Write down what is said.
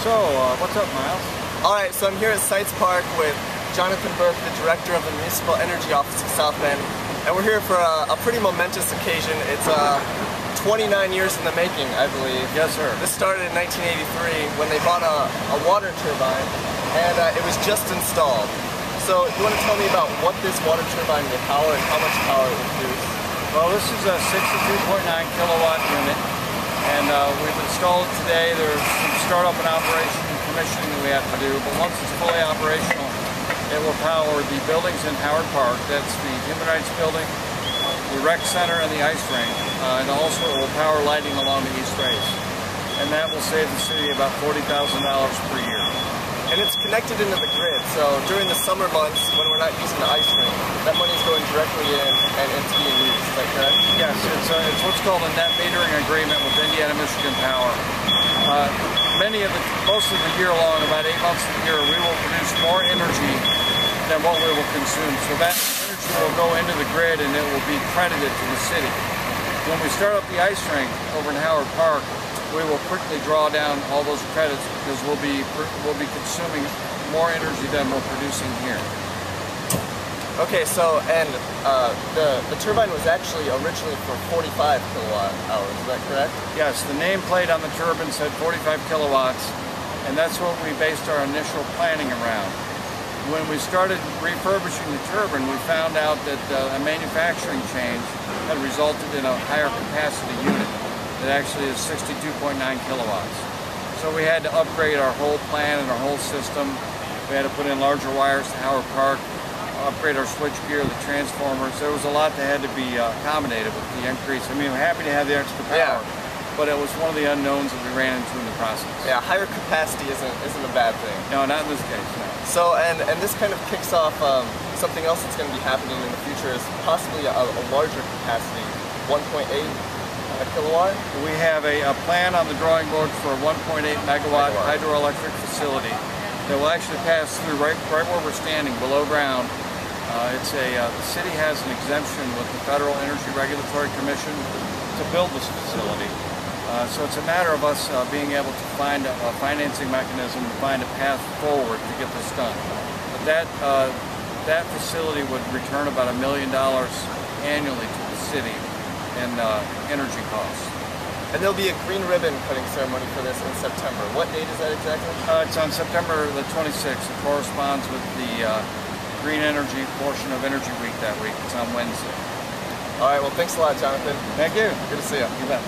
So, what's up, Myles? Alright, so I'm here at Sites Park with Jonathan Burke, the director of the Municipal Energy Office of South Bend, and we're here for a pretty momentous occasion. It's 29 years in the making, I believe. Yes, sir. This started in 1983 when they bought a water turbine, and it was just installed. So, you want to tell me about what this water turbine will power and how much power it will produce? Well, this is a 62.9 kilowatt unit, and we've installed it today. There's some startup and operation commissioning that we have to do, but once it's fully operational, it will power the buildings in Howard Park. That's the Human Rights Building, the Rec Center, and the ice rink. And also it will power lighting along the East Race. And that will save the city about $40,000 per year. And it's connected into the grid, so during the summer months when we're not using the ice rink, that money's going directly in and it's being used, is that correct? Yes, it's what's called a net metering agreement with Indiana Michigan Power. Most of the year long, about 8 months of the year, we will produce more energy than what we will consume. So that energy will go into the grid and it will be credited to the city. When we start up the ice rink over in Howard Park, we will quickly draw down all those credits because we'll be consuming more energy than we're producing here. Okay, so, and the turbine was actually originally for 45 kilowatt hours, is that correct? Yes, the nameplate on the turbine said 45 kilowatts, and that's what we based our initial planning around. When we started refurbishing the turbine, we found out that a manufacturing change had resulted in a higher capacity unit that actually is 62.9 kilowatts. So we had to upgrade our whole plan and our whole system. We had to put in larger wires to Howard Park, upgrade our switchgear, the transformers. There was a lot that had to be accommodated with the increase. I mean, we're happy to have the extra power, but it was one of the unknowns that we ran into in the process. Yeah, higher capacity isn't a bad thing. No, not in this case, no. So, and this kind of kicks off something else that's going to be happening in the future is possibly a larger capacity, 1.8 kilowatt. We have a plan on the drawing board for a 1.8 megawatt hydroelectric facility that will actually pass through right where we're standing, below ground. The city has an exemption with the Federal Energy Regulatory Commission to build this facility. So it's a matter of us being able to find a financing mechanism to find a path forward to get this done. But that facility would return about $1 million annually to the city in energy costs. And there'll be a green ribbon cutting ceremony for this in September. What date is that exactly? It's on September the 26th. It corresponds with the green energy portion of Energy Week that week. It's on Wednesday. All right, well, thanks a lot, Jonathan. Thank you. Good to see you. You bet.